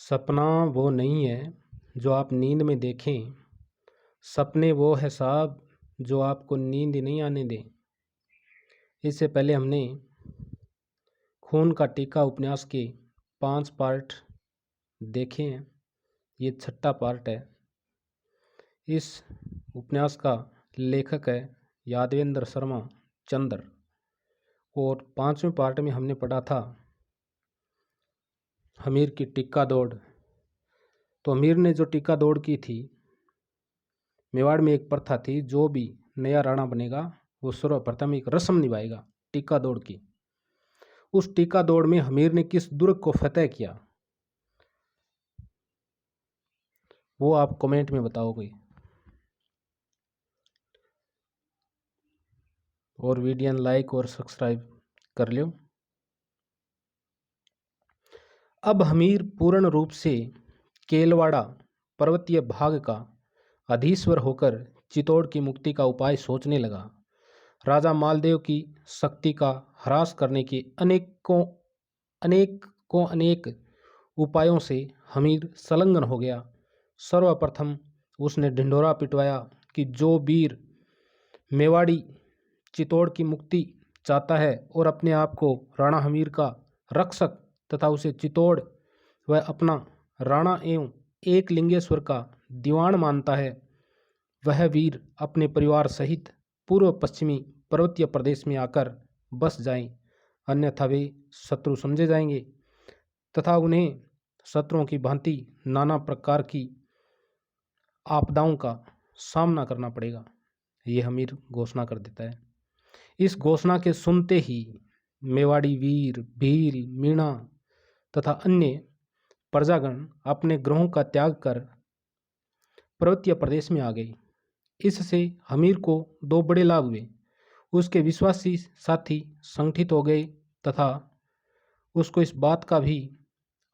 सपना वो नहीं है जो आप नींद में देखें। सपने वो है साहब जो आपको नींद नहीं आने दें। इससे पहले हमने खून का टीका उपन्यास के 5 पार्ट देखे हैं। ये 6ठा पार्ट है। इस उपन्यास का लेखक है यादवेंद्र शर्मा चंद्र। और 5वें पार्ट में हमने पढ़ा था हमीर की टिक्का दौड़। तो हमीर ने जो टिक्का दौड़ की थी, मेवाड़ में एक प्रथा थी, जो भी नया राणा बनेगा वो सर्वप्रथम एक रस्म निभाएगा टिक्का दौड़ की। उस टिक्का दौड़ में हमीर ने किस दुर्ग को फतेह किया वो आप कमेंट में बताओगे। और वीडियो लाइक और सब्सक्राइब कर लो। अब हमीर पूर्ण रूप से केलवाड़ा पर्वतीय भाग का अधीश्वर होकर चित्तौड़ की मुक्ति का उपाय सोचने लगा। राजा मालदेव की शक्ति का ह्रास करने के अनेक उपायों से हमीर संलग्न हो गया। सर्वप्रथम उसने ढिंढोरा पिटवाया कि जो वीर मेवाड़ी चित्तौड़ की मुक्ति चाहता है और अपने आप को राणा हमीर का रक्षक तथा उसे चित्तौड़ वह अपना राणा एवं एक लिंगेश्वर का दीवान मानता है, वह वीर अपने परिवार सहित पूर्व पश्चिमी पर्वतीय प्रदेश में आकर बस जाएं, अन्यथा वे शत्रु समझे जाएंगे तथा उन्हें शत्रुओं की भांति नाना प्रकार की आपदाओं का सामना करना पड़ेगा। ये हमीर घोषणा कर देता है। इस घोषणा के सुनते ही मेवाड़ी वीर, भील, मीणा तथा अन्य प्रजागण अपने ग्रहों का त्याग कर पर्वतीय प्रदेश में आ गए। इससे हमीर को 2 बड़े लाभ हुए। उसके विश्वासी साथी संगठित हो गए तथा उसको इस बात का भी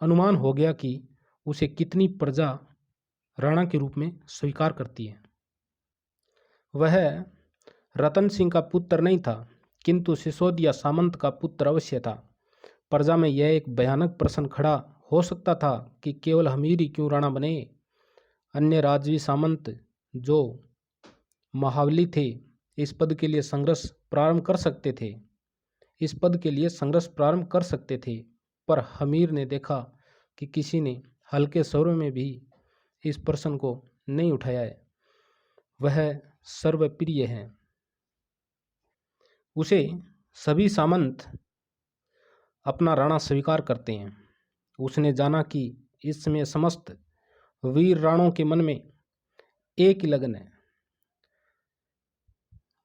अनुमान हो गया कि उसे कितनी प्रजा राणा के रूप में स्वीकार करती है। वह रतन सिंह का पुत्र नहीं था, किंतु सिसोदिया सामंत का पुत्र अवश्य था। प्रजा में यह एक भयानक प्रश्न खड़ा हो सकता था कि केवल हमीर ही क्यों राणा बने। अन्य राजवी सामंत जो महाबली थे इस पद के लिए संघर्ष प्रारंभ कर सकते थे, पर हमीर ने देखा कि किसी ने हल्के स्वरों में भी इस प्रश्न को नहीं उठाया है। वह सर्वप्रिय है। उसे सभी सामंत अपना राणा स्वीकार करते हैं। उसने जाना कि इस समय समस्त वीर राणों के मन में एक ही लगन है।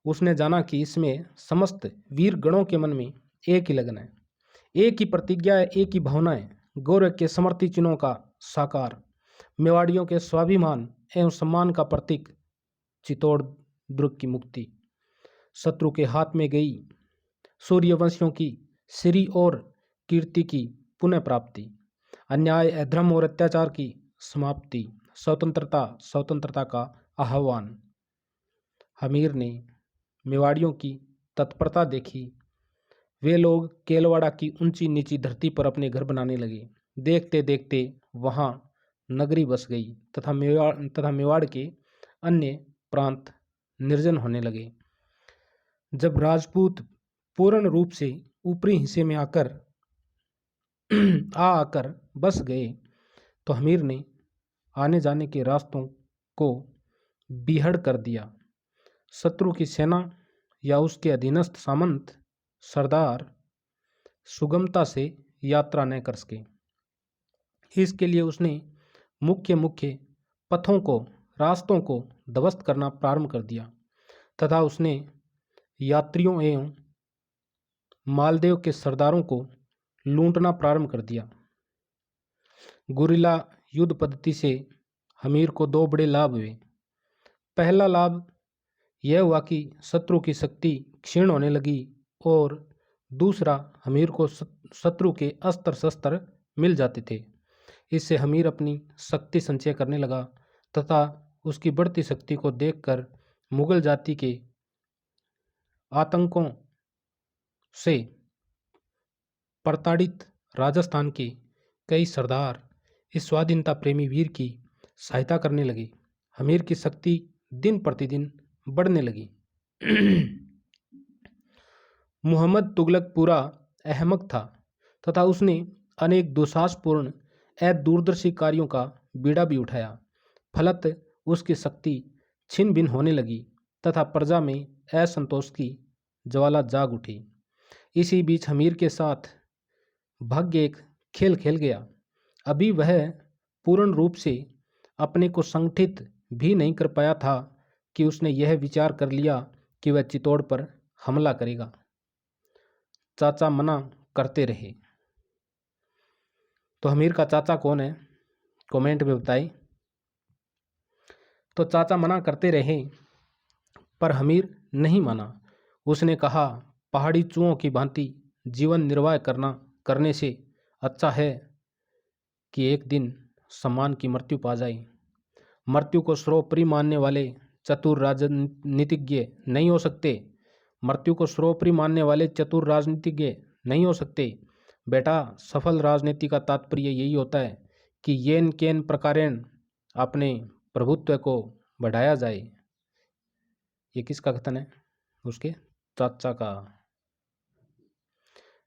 उसने जाना कि इसमें समस्त वीर गणों के मन में एक ही लगन है, एक ही प्रतिज्ञा है, एक ही भावना है। गौरव के समर्थी चिन्हों का साकार, मेवाड़ियों के स्वाभिमान एवं सम्मान का प्रतीक चित्तौड़ दुर्ग की मुक्ति, शत्रु के हाथ में गई सूर्यवंशियों की श्री और कीर्ति की पुनः प्राप्ति, अन्याय, अधर्म और अत्याचार की समाप्ति, स्वतंत्रता का आह्वान। हमीर ने मेवाड़ियों की तत्परता देखी। वे लोग केलवाड़ा की ऊंची नीची धरती पर अपने घर बनाने लगे। देखते देखते वहां नगरी बस गई तथा मेवाड़ के अन्य प्रांत निर्जन होने लगे। जब राजपूत पूर्ण रूप से ऊपरी हिस्से में आकर बस गए तो हमीर ने आने जाने के रास्तों को बीहड़ कर दिया। शत्रु की सेना या उसके अधीनस्थ सामंत सरदार सुगमता से यात्रा न कर सके। इसके लिए उसने मुख्य रास्तों को ध्वस्त करना प्रारंभ कर दिया तथा उसने यात्रियों एवं मालदेव के सरदारों को लूटना प्रारंभ कर दिया। गुरिल्ला युद्ध पद्धति से हमीर को 2 बड़े लाभ हुए। पहला लाभ यह हुआ कि शत्रु की शक्ति क्षीण होने लगी और दूसरा, हमीर को शत्रु के अस्त्र शस्त्र मिल जाते थे। इससे हमीर अपनी शक्ति संचय करने लगा तथा उसकी बढ़ती शक्ति को देखकर मुगल जाति के आतंकों से प्रताड़ित राजस्थान के कई सरदार इस स्वाधीनता प्रेमी वीर की सहायता करने लगे। हमीर की शक्ति दिन प्रतिदिन बढ़ने लगी। मोहम्मद तुगलक पूरा अहमक था तथा उसने अनेक दुस्साहसपूर्ण दूरदर्शी कार्यों का बीड़ा भी उठाया। फलत उसकी शक्ति छिन भिन होने लगी तथा प्रजा में असंतोष की ज्वाला जाग उठी। इसी बीच हमीर के साथ भाग्य एक खेल खेल गया। अभी वह पूर्ण रूप से अपने को संगठित भी नहीं कर पाया था कि उसने यह विचार कर लिया कि वह चित्तौड़ पर हमला करेगा। चाचा मना करते रहे। तो हमीर का चाचा कौन है, कमेंट में बताइए। तो चाचा मना करते रहे पर हमीर नहीं माना। उसने कहा, पहाड़ी चूहों की भांति जीवन निर्वाह करने से अच्छा है कि एक दिन सम्मान की मृत्यु पा जाए। मृत्यु को सर्वोपरि मानने वाले चतुर राजनीतिज्ञ नहीं हो सकते। मृत्यु को सर्वोपरि मानने वाले चतुर राजनीतिज्ञ नहीं हो सकते। बेटा, सफल राजनीति का तात्पर्य यही होता है कि येन केन प्रकारेण अपने प्रभुत्व को बढ़ाया जाए। ये किसका कथन है? उसके चाचा का।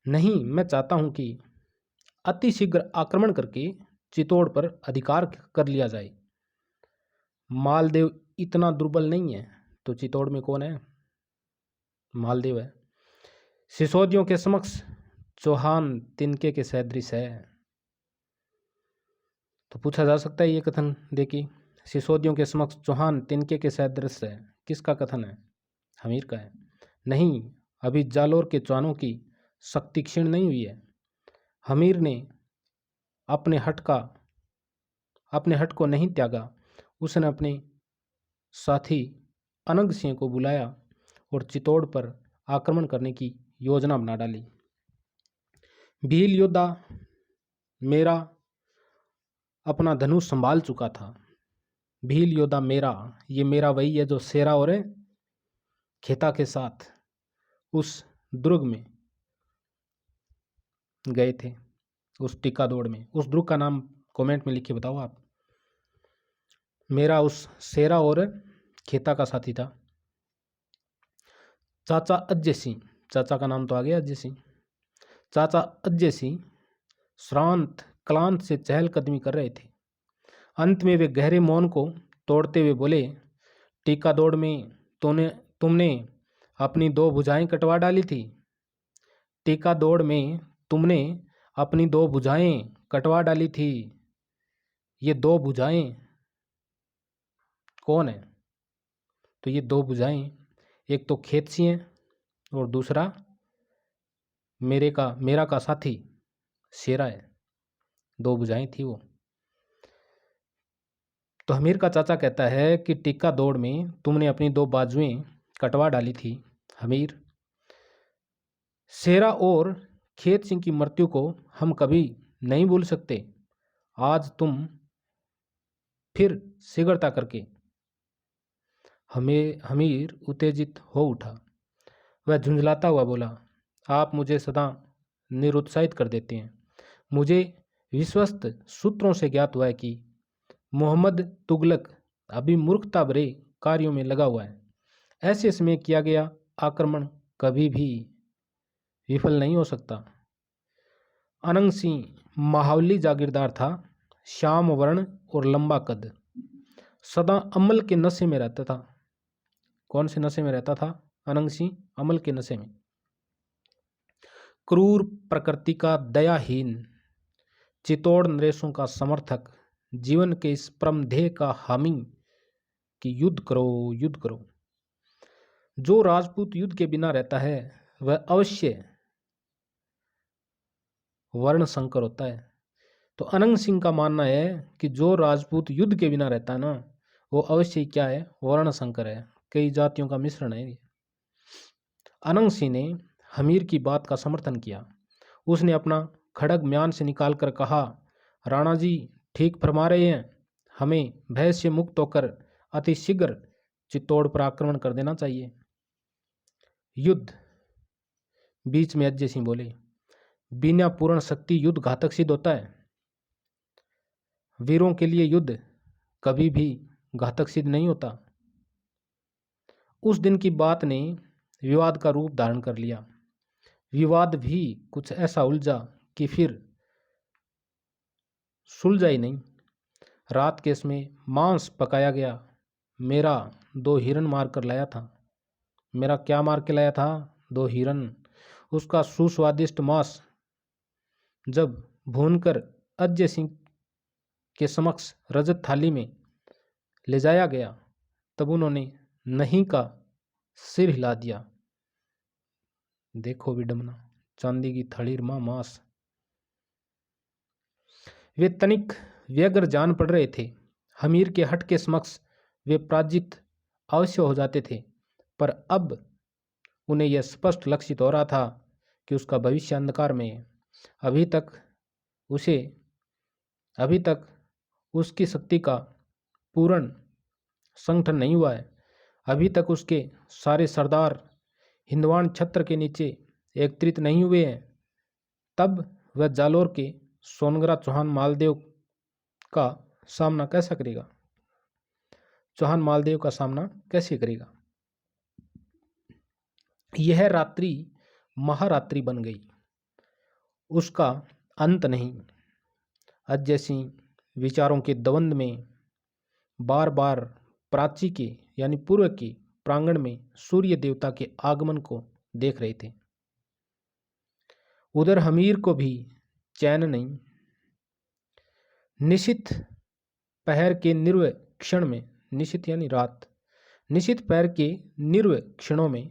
नहीं, मैं चाहता हूं कि अतिशीघ्र आक्रमण करके चित्तौड़ पर अधिकार कर लिया जाए। मालदेव इतना दुर्बल नहीं है। तो चित्तौड़ में कौन है? मालदेव है। सिसोदियों के समक्ष चौहान तिनके के सदृश है। तो पूछा जा सकता है ये कथन देखिए, सिसोदियों के समक्ष चौहान तिनके के सदृश है, किसका कथन है? हमीर का है। नहीं, अभी जालोर के चौहानों की शक्ति क्षीण नहीं हुई है। हमीर ने अपने हट को नहीं त्यागा। उसने अपने साथी अनंग सिंह को बुलाया और चित्तौड़ पर आक्रमण करने की योजना बना डाली। भील योद्धा मेरा अपना धनुष संभाल चुका था। भील योद्धा मेरा, ये मेरा वही है जो शेरा और खेता के साथ उस दुर्ग में गए थे, उस टिक्का दौड़ में। उस दुर्ग का नाम कमेंट में लिख के बताओ आप। मेरा उस शेरा और खेता का साथी था। चाचा अजय सिंह, चाचा का नाम तो आ गया अजय सिंह। चाचा अजय सिंह श्रांत क्लांत से चहलकदमी कर रहे थे। अंत में वे गहरे मौन को तोड़ते हुए बोले, टीका दौड़ में तुमने अपनी दो भुजाएं कटवा डाली थी। टीका दौड़ में तुमने अपनी दो भुजाएं कटवा डाली थी। ये दो भुजाएं कौन है? तो ये दो भुजाएं, एक तो खेत सी है और दूसरा मेरा का साथी शेरा है। दो भुजाएं थी वो। तो हमीर का चाचा कहता है कि टिक्का दौड़ में तुमने अपनी दो बाजुएं कटवा डाली थी। हमीर, शेरा और खेत सिंह की मृत्यु को हम कभी नहीं भूल सकते। आज तुम फिर शीघ्रता करके। हमीर उत्तेजित हो उठा। वह झुंझलाता हुआ बोला, आप मुझे सदा निरुत्साहित कर देते हैं। मुझे विश्वस्त सूत्रों से ज्ञात हुआ है कि मोहम्मद तुगलक अभी मूर्खता भरे कार्यों में लगा हुआ है। ऐसे समय किया गया आक्रमण कभी भी विफल नहीं हो सकता। अनंग सिंह माहौली जागीरदार था, श्याम वर्ण और लंबा कद, सदा अमल के नशे में रहता था। कौन से नशे में रहता था? अनंग सिंह अमल के नशे में। क्रूर प्रकृति का दयाहीन, चित्तौड़ नरेशों का समर्थक, जीवन के इस परम ध्येय का हामी कि युद्ध करो, युद्ध करो। जो राजपूत युद्ध के बिना रहता है वह अवश्य वर्ण संकर होता है। तो अनंग सिंह का मानना है कि जो राजपूत युद्ध के बिना रहता है ना, वो अवश्य क्या है? वर्ण संकर है, कई जातियों का मिश्रण है। अनंग सिंह ने हमीर की बात का समर्थन किया। उसने अपना खड़ग म्यान से निकालकर कहा, राणा जी ठीक फरमा रहे हैं। हमें भय से मुक्त होकर अतिशीघ्र चित्तौड़ पर आक्रमण कर देना चाहिए। युद्ध। बीच में अजय सिंह बोले, बिना पूर्ण शक्ति युद्ध घातक सिद्ध होता है। वीरों के लिए युद्ध कभी भी घातक सिद्ध नहीं होता। उस दिन की बात ने विवाद का रूप धारण कर लिया। विवाद भी कुछ ऐसा उलझा कि फिर सुलझा ही नहीं। रात के समय मांस पकाया गया। मेरा 2 हिरन मार कर लाया था। मेरा क्या मार के लाया था? 2 हिरन। उसका सुस्वादिष्ट मांस जब भूनकर अजय सिंह के समक्ष रजत थाली में ले जाया गया, तब उन्होंने नहीं का सिर हिला दिया। देखो विडंबना, चांदी की थाली में मांस। वे तनिक व्यग्र जान पड़ रहे थे। हमीर के हट के समक्ष वे पराजित अवश्य हो जाते थे, पर अब उन्हें यह स्पष्ट लक्षित हो रहा था कि उसका भविष्य अंधकार में है। अभी तक उसकी शक्ति का पूर्ण संगठन नहीं हुआ है। अभी तक उसके सारे सरदार हिंदवान छत्र के नीचे एकत्रित नहीं हुए हैं। तब वह जालोर के सोनगरा चौहान मालदेव का सामना कैसा करेगा? चौहान मालदेव का सामना कैसे करेगा? यह रात्रि महारात्रि बन गई। उसका अंत नहीं। अजय सिंह विचारों के द्वंद में बार बार प्राची के यानी पूर्व के प्रांगण में सूर्य देवता के आगमन को देख रहे थे। उधर हमीर को भी चैन नहीं। निशित पहर के निर्व क्षण में, निशित यानी रात, निशित पहर के निर्व क्षणों में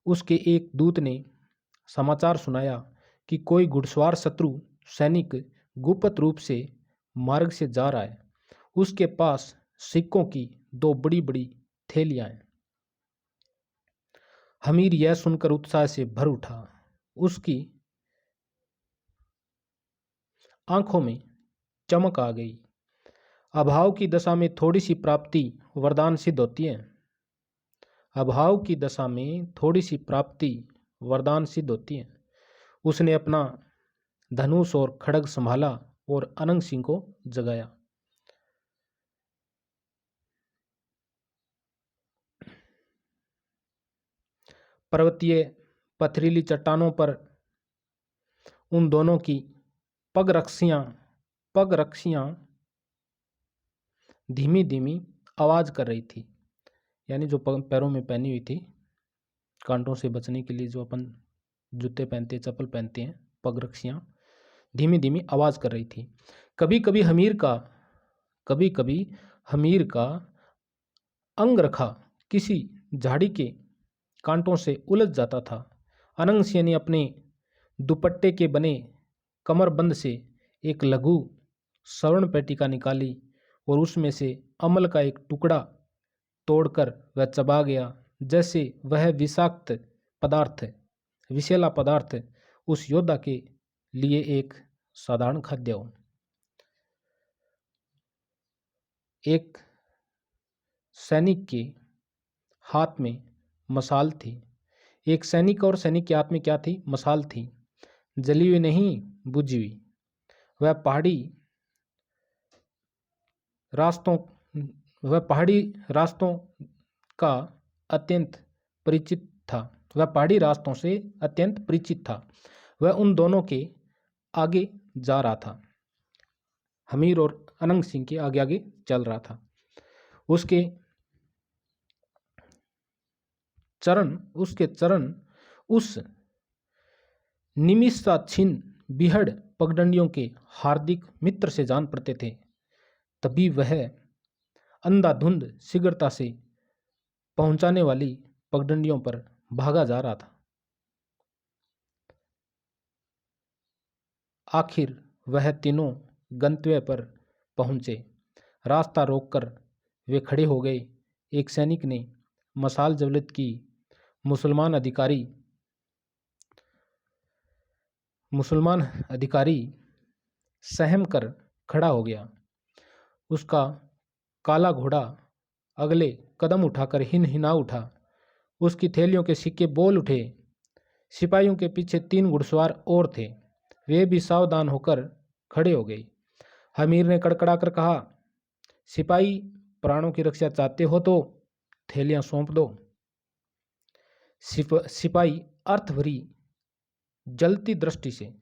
उसके एक दूत ने समाचार सुनाया कि कोई घुड़सवार शत्रु सैनिक गुप्त रूप से मार्ग से जा रहा है। उसके पास सिक्कों की 2 बड़ी बड़ी थैलियां हैं। हमीर यह सुनकर उत्साह से भर उठा। उसकी आंखों में चमक आ गई। अभाव की दशा में थोड़ी सी प्राप्ति वरदान सिद्ध होती है। अभाव की दशा में थोड़ी सी प्राप्ति वरदान सिद्ध होती है। उसने अपना धनुष और खड्ग संभाला और अनंग सिंह को जगाया। पर्वतीय पथरीली चट्टानों पर उन दोनों की पग रक्सियां धीमी धीमी आवाज कर रही थी। यानी जो पैरों में पहनी हुई थी, कांटों से बचने के लिए जो अपन जूते पहनते, चप्पल पहनते हैं, पग रक्सियां धीमी धीमी आवाज कर रही थी। कभी कभी हमीर का अंगरखा किसी झाड़ी के कांटों से उलझ जाता था। अनंग सिंह ने अपने दुपट्टे के बने कमरबंद से एक लघु स्वर्ण पेटिका निकाली और उसमें से अमल का एक टुकड़ा तोड़कर वह चबा गया, जैसे वह विषैला पदार्थ उस योद्धा के लिए एक साधारण खाद्य हो। एक सैनिक के हाथ में मशाल थी। एक सैनिक और सैनिक के हाथ में क्या थी? मशाल थी। जली हुई नहीं, बुझी हुई। वह पहाड़ी रास्तों का अत्यंत परिचित था। वह पहाड़ी रास्तों से अत्यंत परिचित था। वह उन दोनों के आगे जा रहा था। हमीर और अनंग सिंह के आगे आगे चल रहा था। उसके चरण उस निमिषाच्छिन्न बिहड़ पगडंडियों के हार्दिक मित्र से जान पड़ते थे। तभी वह अंधाधुंध शीघ्रता से पहुंचाने वाली पगडंडियों पर भागा जा रहा था। आखिर वह तीनों गंतव्य पर पहुंचे। रास्ता रोककर वे खड़े हो गए। एक सैनिक ने मशाल ज्वलित की। मुसलमान अधिकारी सहम कर खड़ा हो गया। उसका काला घोड़ा अगले कदम उठाकर हिना उठा। उसकी थैलियों के सिक्के बोल उठे। सिपाहियों के पीछे 3 घुड़सवार और थे। वे भी सावधान होकर खड़े हो गए। हमीर ने कड़कड़ा कर कहा, सिपाही प्राणों की रक्षा चाहते हो तो थैलियां सौंप दो। सिपाही अर्थ भरी जलती दृष्टि से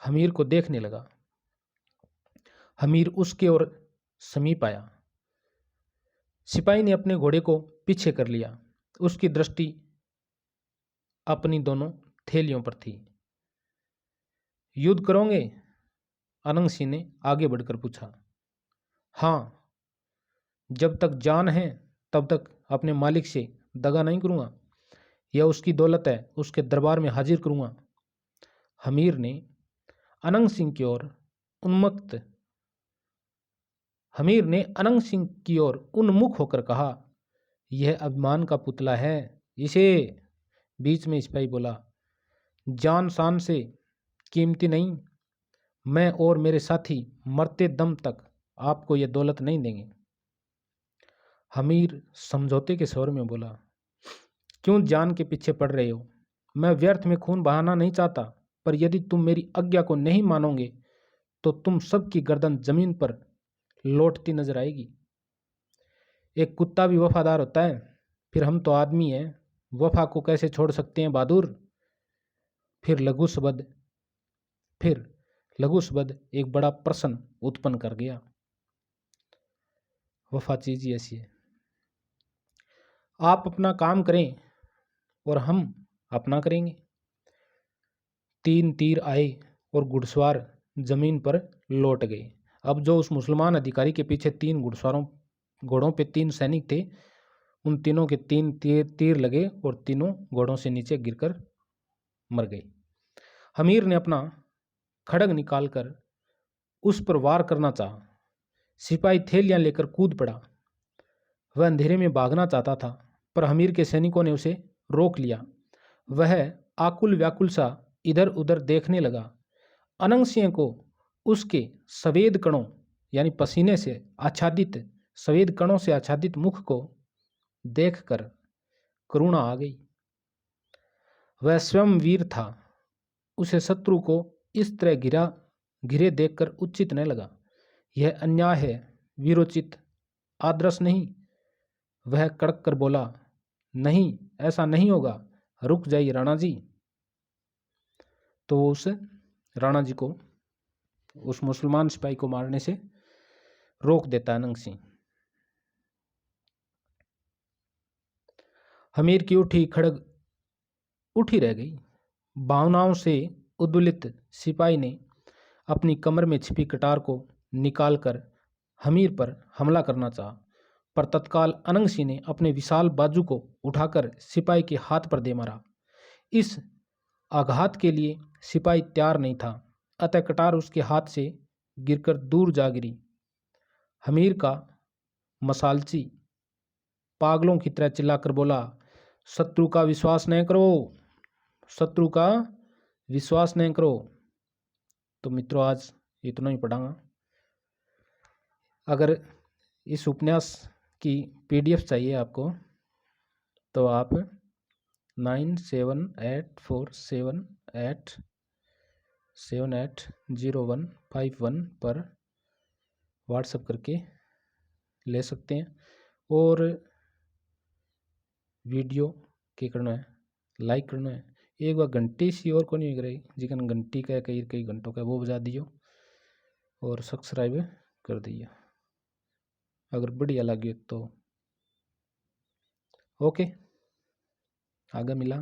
हमीर को देखने लगा। हमीर उसके ओर समीप आया। सिपाही ने अपने घोड़े को पीछे कर लिया। उसकी दृष्टि अपनी दोनों थैलियों पर थी। युद्ध करोगे? अनंग सिंह ने आगे बढ़कर पूछा। हाँ, जब तक जान है तब तक अपने मालिक से दगा नहीं करूँगा। यह उसकी दौलत है, उसके दरबार में हाजिर करूँगा। हमीर ने अनंग सिंह की ओर उन्मुख होकर कहा, यह अभिमान का पुतला है, इसे। बीच में सिपाही बोला, जान शान से कीमती नहीं। मैं और मेरे साथी मरते दम तक आपको यह दौलत नहीं देंगे। हमीर समझौते के स्वर में बोला, क्यों जान के पीछे पड़ रहे हो? मैं व्यर्थ में खून बहाना नहीं चाहता, पर यदि तुम मेरी आज्ञा को नहीं मानोगे तो तुम सबकी गर्दन जमीन पर लौटती नजर आएगी। एक कुत्ता भी वफादार होता है, फिर हम तो आदमी हैं, वफा को कैसे छोड़ सकते हैं बहादुर? फिर लघु शब्द एक बड़ा प्रश्न उत्पन्न कर गया। वफा चीज ही ऐसी है। आप अपना काम करें और हम अपना करेंगे। 3 तीर आए और घुड़सवार जमीन पर लौट गए। अब जो उस मुसलमान अधिकारी के पीछे 3 घोड़ों पे 3 सैनिक थे, उन तीनों के 3 तीर लगे और तीनों घोड़ों से नीचे गिरकर मर गए। हमीर ने अपना खड्ग निकालकर उस पर वार करना चाहा। सिपाही थैलियां लेकर कूद पड़ा। वह अंधेरे में भागना चाहता था, पर हमीर के सैनिकों ने उसे रोक लिया। वह आकुल व्याकुल सा इधर उधर देखने लगा। अनंग सिंह को उसके सफेद कणों यानी पसीने से आच्छादित सफेद कणों से आच्छादित मुख को देखकर करुणा आ गई। वह स्वयं वीर था। उसे शत्रु को इस तरह घिरे देखकर उचित न लगा। यह अन्याय है, वीरोचित आदर्श नहीं। वह कड़क कर बोला, नहीं, ऐसा नहीं होगा, रुक जाइए राणा जी। तो वो उस राणा जी को, उस मुसलमान सिपाही को मारने से रोक देता अनंग सिंह। हमीर की उठी खड़ग उठी रह गई। भावनाओं से उद्वेलित सिपाही ने अपनी कमर में छिपी कटार को निकालकर हमीर पर हमला करना चाहा, पर तत्काल अनंग सिंह ने अपने विशाल बाजू को उठाकर सिपाही के हाथ पर दे मारा। इस आघात के लिए सिपाही तैयार नहीं था, अतः कटार उसके हाथ से गिरकर दूर जा गिरी। हमीर का मसालची पागलों की तरह चिल्लाकर बोला, शत्रु का विश्वास नहीं करो, शत्रु का विश्वास नहीं करो। तो मित्रों, आज इतना ही पढ़ांगा। अगर इस उपन्यास की PDF चाहिए आपको तो आप 978478780151 पर व्हाट्सएप करके ले सकते हैं। और वीडियो के करना है, लाइक करना है, एक बार घंटी सी और को नहीं रही जिकन घंटी का कई घंटों का वो बजा दियो और सब्सक्राइब कर दिया। अगर बढ़िया लगे तो ओके, आगे मिला।